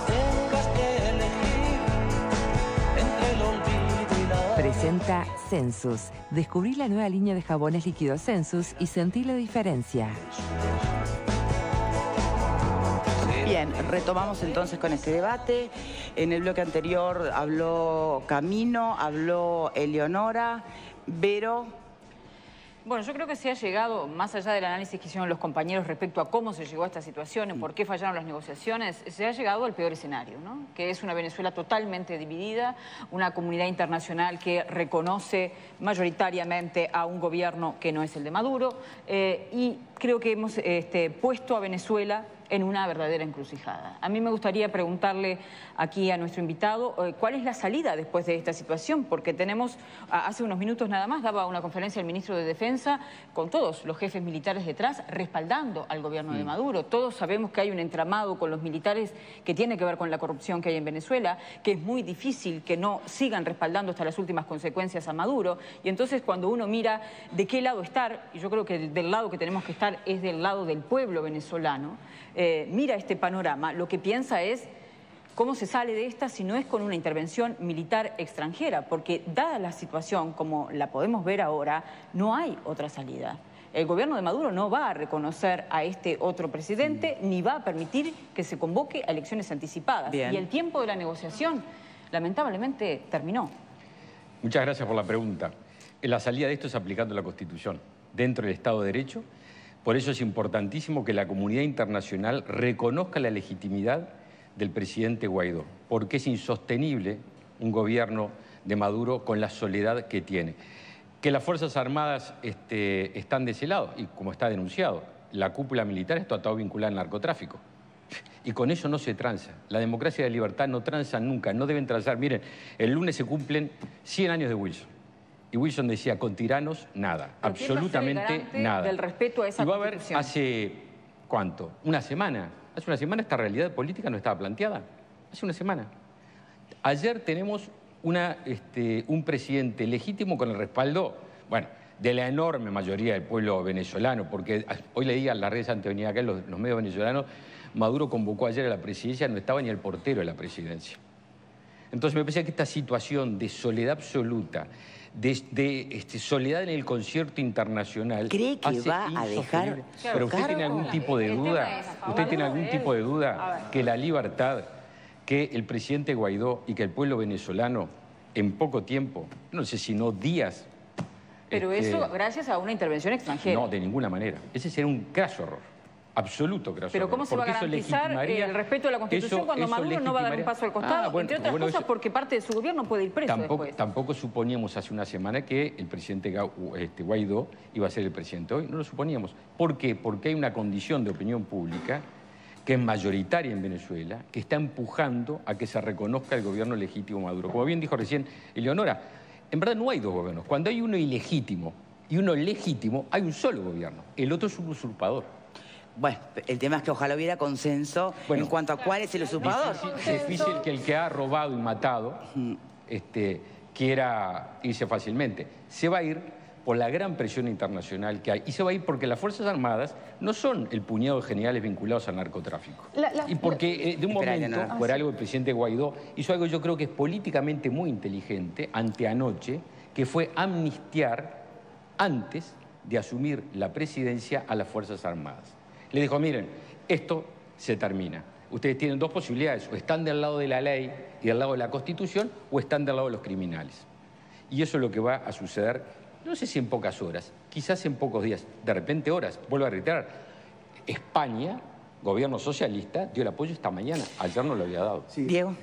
tengas que elegir entre el olvido y la... Presenta Sensus. Descubrí la nueva línea de jabones líquidos Sensus y sentí la diferencia. Bien, retomamos entonces con este debate. En el bloque anterior habló Camino, habló Eleonora, Vero. Bueno, yo creo que se ha llegado, más allá del análisis que hicieron los compañeros respecto a cómo se llegó a esta situación, en por qué fallaron las negociaciones, se ha llegado al peor escenario, ¿no? Que es una Venezuela totalmente dividida, una comunidad internacional que reconoce mayoritariamente a un gobierno que no es el de Maduro, y creo que hemos puesto a Venezuela en una verdadera encrucijada. A mí me gustaría preguntarle aquí a nuestro invitado cuál es la salida después de esta situación, porque tenemos, hace unos minutos nada más, daba una conferencia el ministro de Defensa con todos los jefes militares detrás respaldando al gobierno de Maduro. Todos sabemos que hay un entramado con los militares que tiene que ver con la corrupción que hay en Venezuela, que es muy difícil que no sigan respaldando hasta las últimas consecuencias a Maduro, y entonces cuando uno mira de qué lado estar, y yo creo que del lado que tenemos que estar es del lado del pueblo venezolano, mira este panorama, lo que piensa es cómo se sale de esta si no es con una intervención militar extranjera, porque dada la situación como la podemos ver ahora, no hay otra salida. El gobierno de Maduro no va a reconocer a este otro presidente, ni va a permitir que se convoque a elecciones anticipadas. Bien. Y el tiempo de la negociación, lamentablemente, terminó. Muchas gracias por la pregunta. La salida de esto es aplicando la Constitución, dentro del Estado de Derecho. Por eso es importantísimo que la comunidad internacional reconozca la legitimidad del presidente Guaidó, porque es insostenible un gobierno de Maduro con la soledad que tiene. Que las Fuerzas Armadas están de ese lado, y como está denunciado, la cúpula militar está todo vinculada al narcotráfico. Y con eso no se tranza. La democracia y la libertad no transan nunca, no deben transar. Miren, el lunes se cumplen 100 años de Wilson. Y Wilson decía, con tiranos, nada, absolutamente nada. Del respeto a esa y va a haber, Constitución. hace, ¿cuánto? ¿Una semana? Hace una semana esta realidad política no estaba planteada. Hace una semana. Ayer tenemos un presidente legítimo con el respaldo, bueno, de la enorme mayoría del pueblo venezolano, porque hoy leía en las redes antes de venir acá, los medios venezolanos, Maduro convocó ayer a la presidencia, no estaba ni el portero de la presidencia. Entonces me parece que esta situación de soledad absoluta, de soledad en el concierto internacional... ¿Cree que va a dejar? Pero usted tiene algún tipo de duda, que la libertad, que el presidente Guaidó y que el pueblo venezolano en poco tiempo, no sé si no días... Pero eso gracias a una intervención extranjera. No, de ninguna manera. Ese sería un graso error. Absoluto graso. Pero ¿cómo se va a garantizar el respeto a la Constitución cuando Maduro no va a dar un paso al costado? Entre otras cosas porque parte de su gobierno puede ir preso después. Tampoco suponíamos hace una semana que el presidente Guaidó iba a ser el presidente hoy. No lo suponíamos. ¿Por qué? Porque hay una condición de opinión pública que es mayoritaria en Venezuela, que está empujando a que se reconozca el gobierno legítimo Maduro. Como bien dijo recién Eleonora, en verdad no hay dos gobiernos. Cuando hay uno ilegítimo y uno legítimo, hay un solo gobierno. El otro es un usurpador. Bueno, el tema es que ojalá hubiera consenso en cuanto a cuál es el usurpador. Es difícil que el que ha robado y matado quiera irse fácilmente. Se va a ir por la gran presión internacional que hay. Y se va a ir porque las Fuerzas Armadas no son el puñado de generales vinculados al narcotráfico. Y porque de un momento, por algo, el presidente Guaidó hizo algo yo creo que es políticamente muy inteligente, anteanoche, que fue amnistiar antes de asumir la presidencia a las Fuerzas Armadas. Le dijo, miren, esto se termina. Ustedes tienen dos posibilidades, o están del lado de la ley y del lado de la Constitución, o están del lado de los criminales. Y eso es lo que va a suceder, no sé si en pocas horas, quizás en pocos días, de repente horas. Vuelvo a reiterar, España, gobierno socialista, dio el apoyo esta mañana, ayer no lo había dado. Sí. Diego.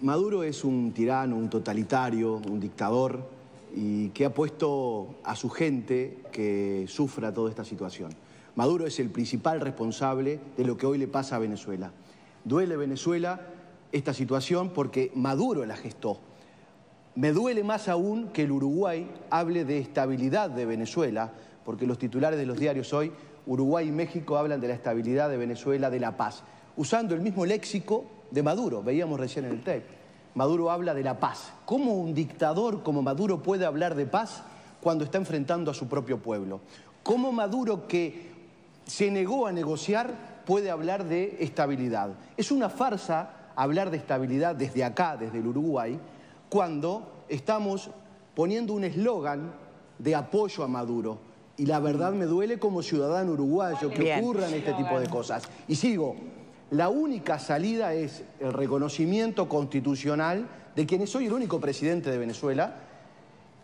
Maduro es un tirano, un totalitario, un dictador, y que ha puesto a su gente que sufra toda esta situación. Maduro es el principal responsable de lo que hoy le pasa a Venezuela. Duele Venezuela esta situación porque Maduro la gestó. Me duele más aún que el Uruguay hable de estabilidad de Venezuela, porque los titulares de los diarios hoy, Uruguay y México, hablan de la estabilidad de Venezuela, de la paz, usando el mismo léxico de Maduro, veíamos recién en el tape. Maduro habla de la paz. ¿Cómo un dictador como Maduro puede hablar de paz cuando está enfrentando a su propio pueblo? ¿Cómo Maduro, que se negó a negociar, puede hablar de estabilidad? Es una farsa hablar de estabilidad desde acá, desde el Uruguay, cuando estamos poniendo un eslogan de apoyo a Maduro. Y la verdad me duele como ciudadano uruguayo que ocurran este tipo de cosas. Y sigo, la única salida es el reconocimiento constitucional de quien es hoy el único presidente de Venezuela.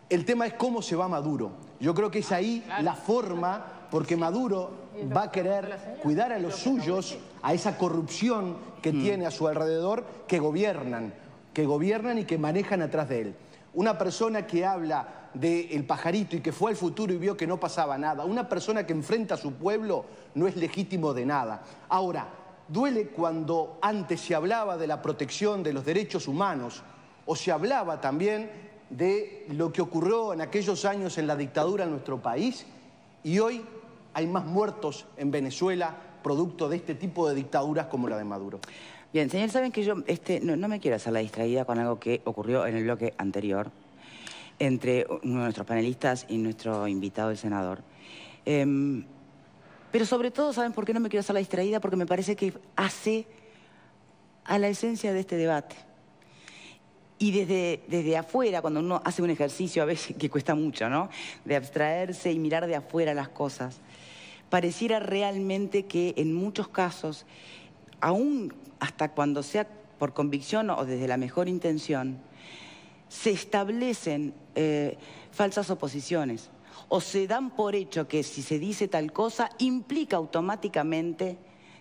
El tema es cómo se va Maduro. Yo creo que es ahí la forma, porque Maduro va a querer cuidar a los suyos, a esa corrupción que tiene a su alrededor, que gobiernan y que manejan atrás de él. Una persona que habla del pajarito y que fue al futuro y vio que no pasaba nada, una persona que enfrenta a su pueblo no es legítimo de nada. Ahora, duele cuando antes se hablaba de la protección de los derechos humanos o se hablaba también de lo que ocurrió en aquellos años en la dictadura en nuestro país y hoy hay más muertos en Venezuela producto de este tipo de dictaduras como la de Maduro. Bien, señor, saben que yo no me quiero hacer la distraída con algo que ocurrió en el bloque anterior entre uno de nuestros panelistas y nuestro invitado, el senador. Pero sobre todo, ¿saben por qué no me quiero hacer la distraída? Porque me parece que hace a la esencia de este debate. Y desde afuera, cuando uno hace un ejercicio a veces que cuesta mucho, ¿no? De abstraerse y mirar de afuera las cosas, pareciera realmente que en muchos casos, aún hasta cuando sea por convicción o desde la mejor intención, se establecen falsas oposiciones o se dan por hecho que si se dice tal cosa implica automáticamente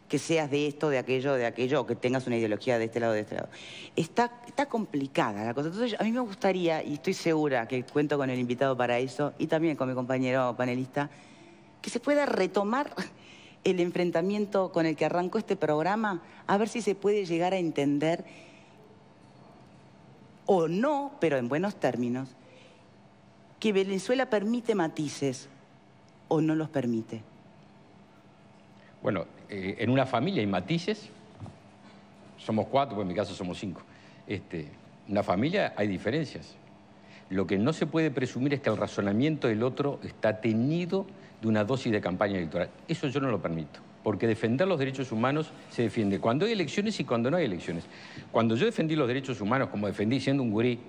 que seas de esto, de aquello, o que tengas una ideología de este lado, de este lado. Está complicada la cosa. Entonces, a mí me gustaría, y estoy segura que cuento con el invitado para eso, y también con mi compañero panelista, que se pueda retomar el enfrentamiento con el que arrancó este programa, a ver si se puede llegar a entender, o no, pero en buenos términos, que Venezuela permite matices o no los permite. Bueno, en una familia hay matices, somos 4, pues en mi caso somos 5. En una familia hay diferencias. Lo que no se puede presumir es que el razonamiento del otro está teñido de una dosis de campaña electoral. Eso yo no lo permito, porque defender los derechos humanos se defiende cuando hay elecciones y cuando no hay elecciones. Cuando yo defendí los derechos humanos, como defendí siendo un gurí,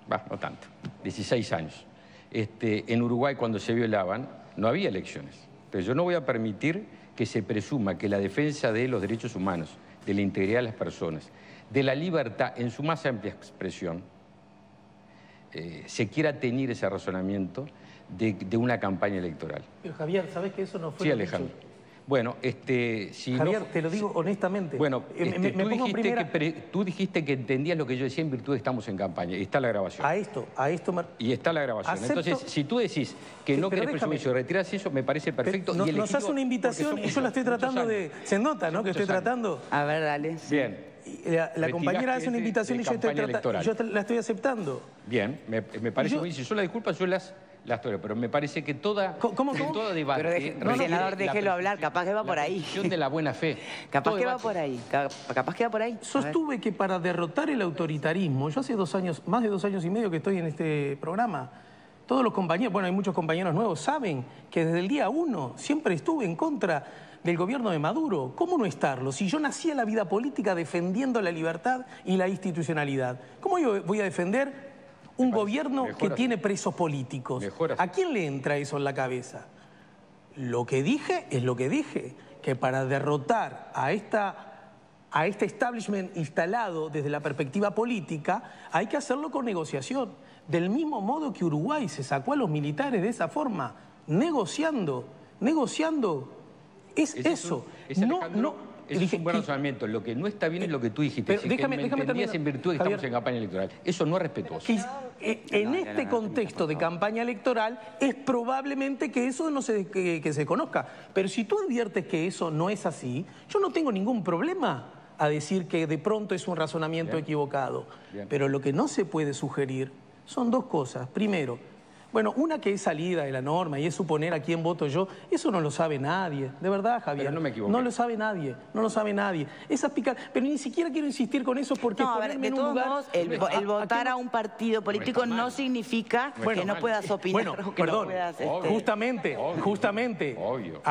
no tanto, 16 años, en Uruguay cuando se violaban, no había elecciones. Pero yo no voy a permitir que se presuma que la defensa de los derechos humanos, de la integridad de las personas, de la libertad en su más amplia expresión, se quiera teñir ese razonamiento de una campaña electoral. Pero Javier, ¿sabes que eso no fue? Sí, Alejandro. Bueno, si Javier, no, te lo digo honestamente. Bueno, tú dijiste que entendías lo que yo decía en virtud de que estamos en campaña. Y está la grabación. Y está la grabación. Acepto. Entonces, si tú decís que no querés presumir y retirás eso, me parece perfecto. Pero nos hace una invitación y yo la estoy tratando de... Se nota, ¿no? Que estoy tratando... A ver, dale. Bien. La compañera hace una invitación y yo la estoy aceptando. Bien, me parece muy bien. Si yo la disculpa, yo las tolero, pero me parece que todo debate... Pero senador, déjelo hablar, capaz que va por ahí. De la buena fe. Capaz que va por ahí. Capaz que va por ahí. Sostuve que para derrotar el autoritarismo, yo hace 2 años, más de 2 años y medio que estoy en este programa, todos los compañeros, bueno, hay muchos compañeros nuevos, saben que desde el día 1 siempre estuve en contra del gobierno de Maduro. ¿Cómo no estarlo? Si yo nací en la vida política defendiendo la libertad y la institucionalidad, ¿cómo yo voy a defender un gobierno que tiene presos políticos? ¿A quién le entra eso en la cabeza? Lo que dije es lo que dije, que para derrotar a este establishment instalado desde la perspectiva política, hay que hacerlo con negociación. Del mismo modo que Uruguay se sacó a los militares de esa forma, negociando. Es eso. Ese es un buen razonamiento. Lo que no está bien es lo que tú dijiste. Pero déjame terminar. En virtud de que estamos en campaña electoral. Eso no es respetuoso. En este contexto de campaña electoral es probablemente que eso no que se conozca. Pero si tú adviertes que eso no es así, yo no tengo ningún problema a decir que de pronto es un razonamiento equivocado. Pero lo que no se puede sugerir son 2 cosas. Primero, bueno, una que es salida de la norma y es suponer a quién voto yo, eso no lo sabe nadie. De verdad, Javier. Pero no me equivoco. No lo sabe nadie, no lo sabe nadie. Esa pero ni siquiera quiero insistir con eso porque no, a ver, de todos modos, el votar a un partido político no significa que no puedas opinar. Bueno, perdón, justamente. Obvio.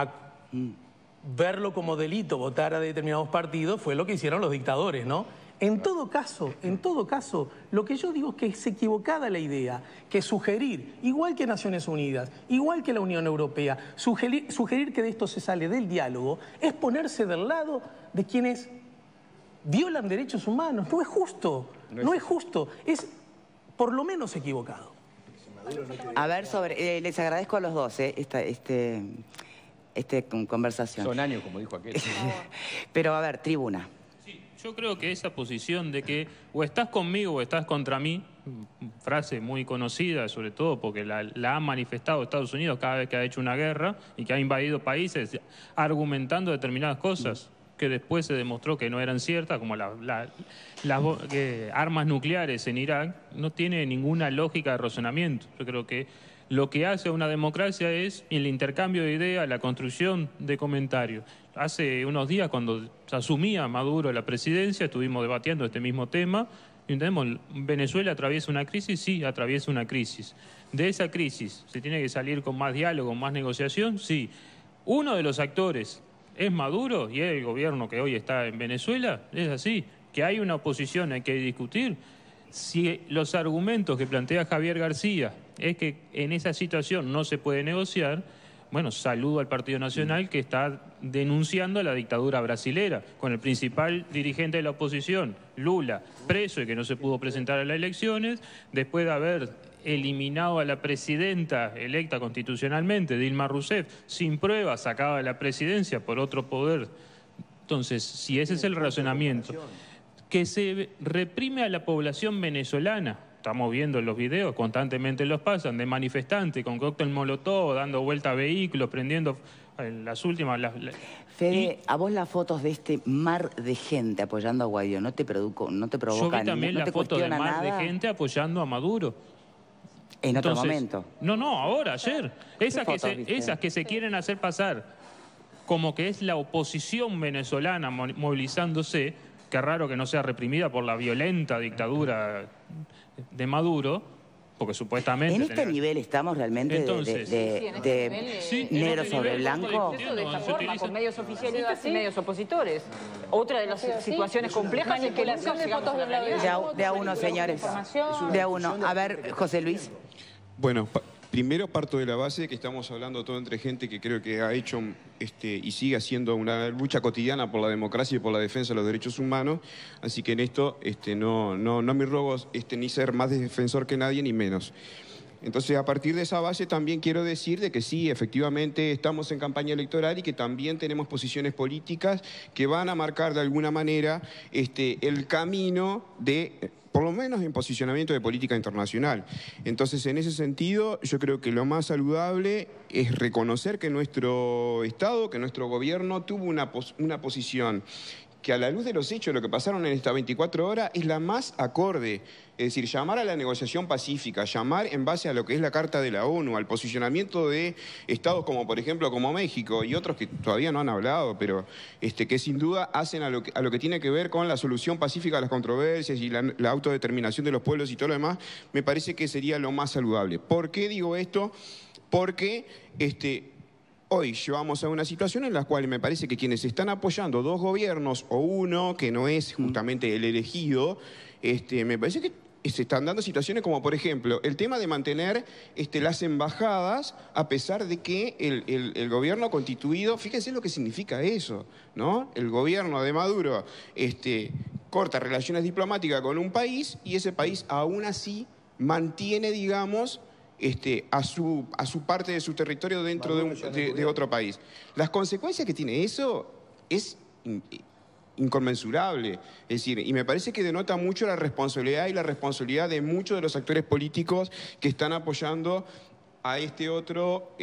verlo como delito, votar a determinados partidos, fue lo que hicieron los dictadores, ¿no? En todo caso, lo que yo digo es que es equivocada la idea que sugerir, igual que Naciones Unidas, igual que la Unión Europea, sugerir que de esto se sale del diálogo, es ponerse del lado de quienes violan derechos humanos. No es justo, no es justo, es por lo menos equivocado. A ver, les agradezco a los dos esta conversación. Son años, como dijo aquel. Pero a ver, tribuna. Sí, yo creo que esa posición de que o estás conmigo o estás contra mí, frase muy conocida, sobre todo porque la ha manifestado Estados Unidos cada vez que ha hecho una guerra y que ha invadido países argumentando determinadas cosas que después se demostró que no eran ciertas, como las armas nucleares en Irak, no tiene ninguna lógica de razonamiento. Yo creo que lo que hace a una democracia es el intercambio de ideas, la construcción de comentarios. Hace unos días, cuando asumía Maduro la presidencia, estuvimos debatiendo este mismo tema. Y entendemos, ¿Venezuela atraviesa una crisis? Sí, atraviesa una crisis. De esa crisis, ¿se tiene que salir con más diálogo, más negociación? Sí. Uno de los actores es Maduro y es el gobierno que hoy está en Venezuela. Es así, que hay una oposición, hay que discutir. Si los argumentos que plantea Javier García es que en esa situación no se puede negociar, bueno, saludo al Partido Nacional que está denunciando la dictadura brasilera, con el principal dirigente de la oposición, Lula, preso y que no se pudo presentar a las elecciones, después de haber eliminado a la presidenta electa constitucionalmente, Dilma Rousseff, sin pruebas, sacada de la presidencia por otro poder. Entonces, si ese es el razonamiento, que se reprime a la población venezolana, estamos viendo en los videos, constantemente los pasan, de manifestantes con cóctel molotov, dando vuelta a vehículos, prendiendo las últimas... Fede, a vos las fotos de este mar de gente apoyando a Guaidó, ¿no te provocan? Yo vi también la foto de mar de gente apoyando a Maduro. En otro momento. No, ahora, ayer. Esas que se quieren hacer pasar como que es la oposición venezolana movilizándose, qué raro que no sea reprimida por la violenta dictadura de Maduro, porque supuestamente... ¿En este nivel estamos realmente de negro sobre blanco? De esta forma, con medios oficialistas y medios opositores. Otra de las situaciones complejas es que la de a uno, señores. De a uno. A ver, José Luis. Bueno, primero parto de la base de que estamos hablando todo entre gente que creo que ha hecho y sigue haciendo una lucha cotidiana por la democracia y por la defensa de los derechos humanos, así que en esto no me robo ni ser más defensor que nadie ni menos. Entonces, a partir de esa base también quiero decir de que sí, efectivamente estamos en campaña electoral y que también tenemos posiciones políticas que van a marcar de alguna manera el camino de... por lo menos en posicionamiento de política internacional. Entonces, en ese sentido, yo creo que lo más saludable es reconocer que nuestro Estado, que nuestro gobierno tuvo una posición que a la luz de los hechos, lo que pasaron en estas 24 horas, es la más acorde. Es decir, llamar a la negociación pacífica, llamar en base a lo que es la Carta de la ONU, al posicionamiento de estados como, por ejemplo, como México y otros que todavía no han hablado, pero que sin duda hacen a lo que tiene que ver con la solución pacífica a las controversias y la autodeterminación de los pueblos y todo lo demás, me parece que sería lo más saludable. ¿Por qué digo esto? Porque hoy llevamos a una situación en la cual me parece que quienes están apoyando dos gobiernos o uno que no es justamente el elegido, me parece que se están dando situaciones como, por ejemplo, el tema de mantener las embajadas a pesar de que el gobierno constituido, fíjense lo que significa eso, ¿no? El gobierno de Maduro corta relaciones diplomáticas con un país y ese país aún así mantiene, digamos, a su parte de su territorio dentro de otro país. Las consecuencias que tiene eso es inconmensurable. Es decir, y me parece que denota mucho la responsabilidad de muchos de los actores políticos que están apoyando a otro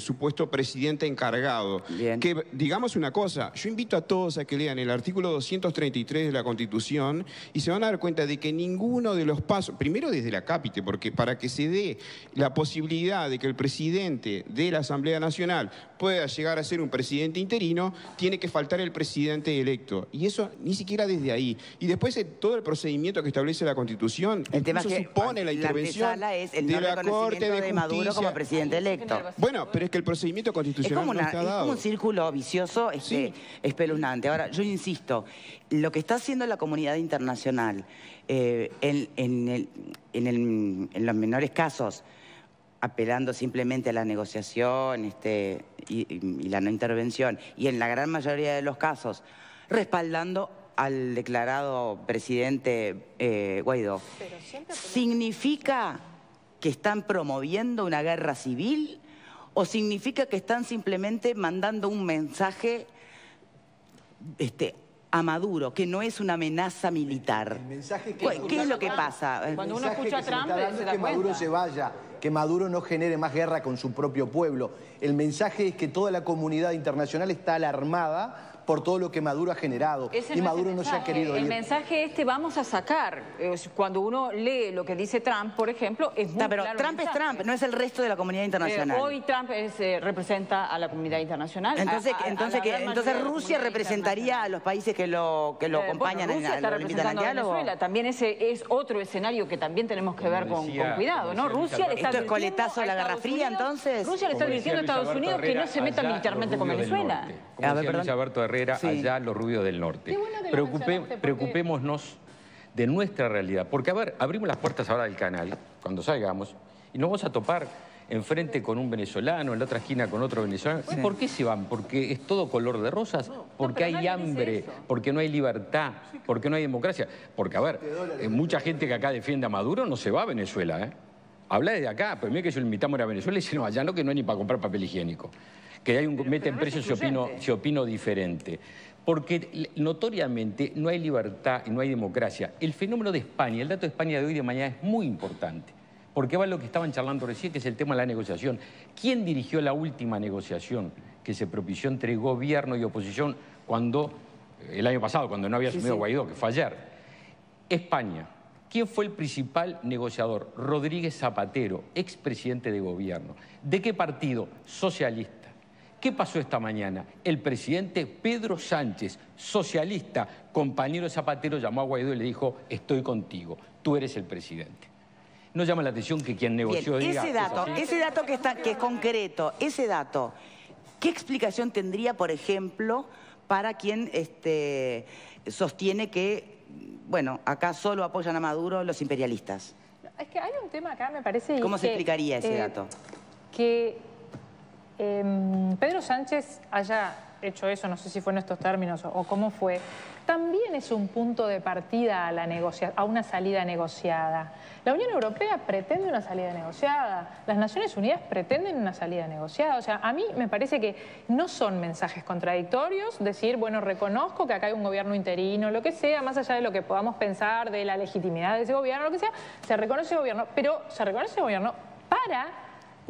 supuesto presidente encargado. Bien. Que digamos una cosa, yo invito a todos a que lean el artículo 233 de la Constitución y se van a dar cuenta de que ninguno de los pasos, primero desde la cápite, porque para que se dé la posibilidad de que el presidente de la Asamblea Nacional pueda llegar a ser un presidente interino, tiene que faltar el presidente electo. Y eso ni siquiera desde ahí. Y después todo el procedimiento que establece la Constitución, el tema eso supone la intervención es el no de la Corte de Maduro Justicia como presidente electo. Bueno, pero es que el procedimiento constitucional no está dado. Es como un círculo vicioso espeluznante. Ahora, yo insisto, lo que está haciendo la comunidad internacional en los menores casos, apelando simplemente a la negociación y la no intervención, y en la gran mayoría de los casos respaldando al declarado presidente Guaidó, ¿significa que están promoviendo una guerra civil o significa que están simplemente mandando un mensaje a Maduro, que no es una amenaza militar? ¿Qué es lo que pasa? Cuando uno escucha a Trump, se da que Maduro se vaya, que Maduro no genere más guerra con su propio pueblo. El mensaje es que toda la comunidad internacional está alarmada por todo lo que Maduro ha generado. Y Maduro no se ha querido ir. El mensaje vamos a sacar. Cuando uno lee lo que dice Trump, por ejemplo, es muy pero claro. Trump es Trump, no es el resto de la comunidad internacional. Hoy Trump representa a la comunidad internacional. Entonces Rusia representaría a los países que lo acompañan Rusia está representando a Venezuela. También ese es otro escenario que también tenemos que ver con cuidado, ¿no? Rusia le está ¿Esto es coletazo de la Guerra Fría, entonces? Rusia le está diciendo a Estados Unidos que no se meta militarmente con Venezuela. Como decía Luis Alberto Herrera, allá los rubios del norte. Preocupémonos de nuestra realidad. Porque, a ver, abrimos las puertas ahora del canal, cuando salgamos, y nos vamos a topar enfrente con un venezolano, en la otra esquina con otro venezolano. ¿Y por qué se van? ¿Porque es todo color de rosas? ¿Porque hay hambre? ¿Porque no hay libertad? ¿Porque no hay democracia? Porque, a ver, mucha gente que acá defiende a Maduro no se va a Venezuela, ¿eh? Habla desde acá, pero mira que yo lo invitamos a ir a Venezuela y dice, no, allá no, que no hay ni para comprar papel higiénico. Que hay mete en precio si opino diferente. Porque notoriamente no hay libertad y no hay democracia. El fenómeno de España, el dato de España de hoy y de mañana es muy importante. Porque va lo que estaban charlando recién, que es el tema de la negociación. ¿Quién dirigió la última negociación que se propició entre gobierno y oposición el año pasado, cuando no había asumido Guaidó, que fue ayer? España. ¿Quién fue el principal negociador? Rodríguez Zapatero, expresidente de gobierno. ¿De qué partido? Socialista. ¿Qué pasó esta mañana? El presidente Pedro Sánchez, socialista, compañero de Zapatero, llamó a Guaidó y le dijo, estoy contigo, tú eres el presidente. ¿No llama la atención que quien negoció diga... Ese dato que es concreto, ese dato, ¿qué explicación tendría, por ejemplo, para quien sostiene que, bueno, acá solo apoyan a Maduro los imperialistas? Es que hay un tema acá, me parece... ¿Cómo se explicaría ese dato? Que Pedro Sánchez haya hecho eso, no sé si fue en estos términos o cómo fue, también es un punto de partida a una salida negociada. La Unión Europea pretende una salida negociada, las Naciones Unidas pretenden una salida negociada. O sea, a mí me parece que no son mensajes contradictorios decir, bueno, reconozco que acá hay un gobierno interino, lo que sea, más allá de lo que podamos pensar de la legitimidad de ese gobierno, lo que sea, se reconoce el gobierno, pero se reconoce el gobierno para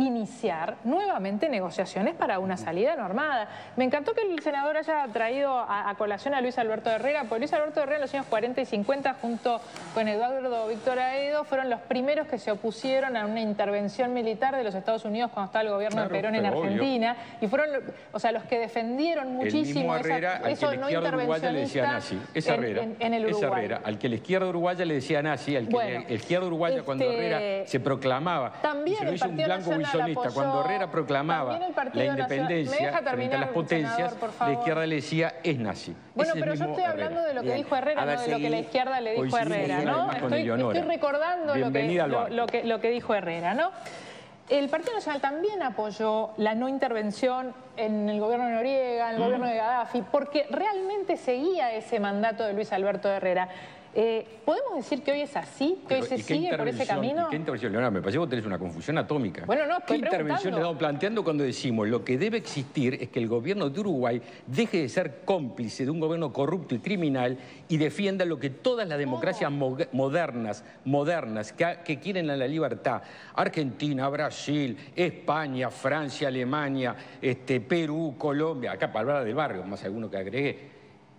iniciar nuevamente negociaciones para una salida normada. Me encantó que el senador haya traído a colación a Luis Alberto Herrera, porque Luis Alberto Herrera en los años 40 y 50, junto con Eduardo Víctor Aedo, fueron los primeros que se opusieron a una intervención militar de los Estados Unidos cuando estaba el gobierno de Perón en Argentina. Obvio. Y fueron los que defendieron muchísimo eso no intervencionista en el Uruguay. Herrera, al que la izquierda uruguaya le decía nazi, al que la izquierda uruguaya cuando Herrera se proclamaba, también el Partido Nacional apoyó, cuando Herrera proclamaba la independencia frente a las potencias, la izquierda le decía es nazi. Bueno, pero yo estoy hablando de lo que dijo Herrera, no de lo que la izquierda le dijo a Herrera, ¿no? Estoy recordando lo que dijo Herrera, ¿no? El Partido Nacional también apoyó la no intervención en el gobierno de Noriega, en el gobierno de Gaddafi, porque realmente seguía ese mandato de Luis Alberto Herrera. ¿Podemos decir que hoy es así? ¿Que hoy se sigue por ese camino? ¿Qué intervención, Leonardo? Me parece que vos tenés una confusión atómica. Bueno, no, ¿Qué intervención le estamos planteando cuando decimos lo que debe existir es que el gobierno de Uruguay deje de ser cómplice de un gobierno corrupto y criminal y defienda lo que todas las democracias modernas que quieren a la libertad, Argentina, Brasil, España, Francia, Alemania, Perú, Colombia, acá para hablar del barrio, más alguno que agregué.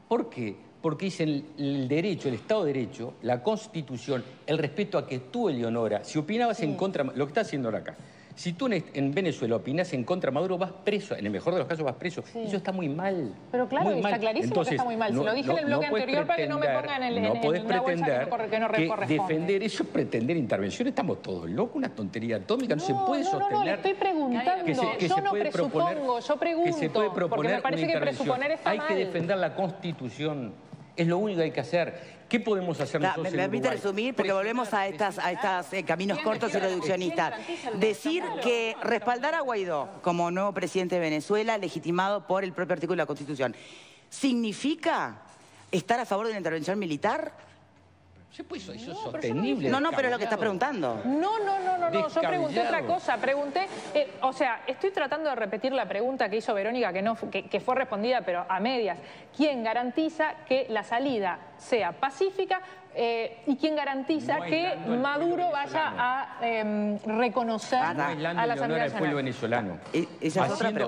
¿Por qué? Porque dicen el derecho, el Estado de Derecho, la Constitución, el respeto a que tú, Eleonora, si opinabas en contra, lo que está haciendo ahora acá, Si tú en Venezuela opinas en contra de Maduro, vas preso. En el mejor de los casos vas preso. Sí. Eso está muy mal. Pero claro, está clarísimo. Entonces, que está muy mal. Si lo dije en el bloque anterior para que no me pongan en una bolsa que no corresponde. Defender eso es pretender intervención. Estamos todos locos, una tontería atómica. No se puede sostener. No, le estoy preguntando. Yo no presupongo, yo pregunto. Que se puede proponer porque me parece que presuponer está mal. Hay que defender la Constitución. Es lo único que hay que hacer. ¿Qué podemos hacer nosotros en Uruguay? Me permite resumir, porque volvemos a estas caminos cortos y reduccionistas. Decir que respaldar a Guaidó como nuevo presidente de Venezuela, legitimado por el propio artículo de la Constitución, ¿significa estar a favor de una intervención militar? Eso es sostenible. No, pero es lo que estás preguntando. No, yo pregunté otra cosa. Pregunté, o sea, estoy tratando de repetir la pregunta que hizo Verónica, que fue respondida, pero a medias. ¿Quién garantiza que la salida sea pacífica y quién garantiza que Maduro vaya a reconocer a la Asamblea del pueblo venezolano?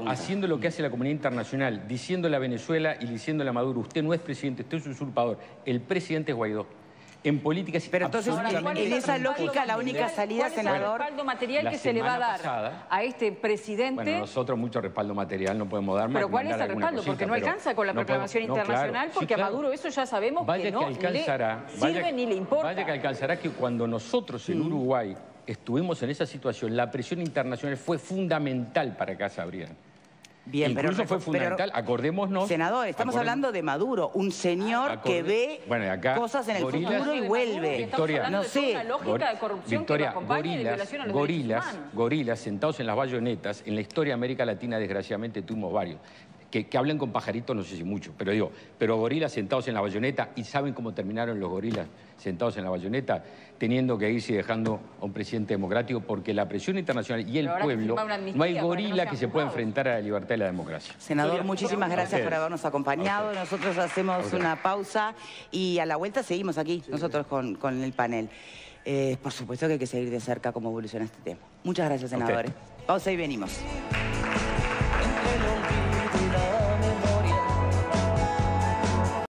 Haciendo lo que hace la comunidad internacional, diciéndole a Venezuela y diciéndole a Maduro, usted no es presidente, usted es usurpador. El presidente es Guaidó. En políticas... Pero entonces, en esa lógica, la única salida, senador... ¿Cuál es el respaldo material que se le va a dar a este presidente? Bueno, nosotros mucho respaldo material no podemos dar más. ¿Pero cuál es el respaldo? Porque no alcanza con la proclamación internacional, porque a Maduro eso ya sabemos que no le sirve ni le importa. Vaya que alcanzará que cuando nosotros en Uruguay estuvimos en esa situación, la presión internacional fue fundamental para que se abrieran. Bien, incluso fue fundamental, acordémonos... Senador, estamos hablando de Maduro, un señor que ve cosas en el futuro y vuelve. Victoria, no sé. Una lógica de corrupción que lo acompaña y de violación a los derechos humanos. Gorilas sentados en las bayonetas, en la historia de América Latina desgraciadamente tuvimos varios. Que hablan con pajaritos, no sé si mucho, pero gorilas sentados en la bayoneta, ¿y saben cómo terminaron los gorilas sentados en la bayoneta? Teniendo que irse y dejando a un presidente democrático, porque la presión internacional y el pueblo, no hay gorila que se pueda enfrentar a la libertad y la democracia. Senador, muchísimas gracias por habernos acompañado. Nosotros hacemos una pausa y a la vuelta seguimos aquí, nosotros con el panel. Por supuesto que hay que seguir de cerca cómo evoluciona este tema. Muchas gracias, senadores. Pausa y venimos.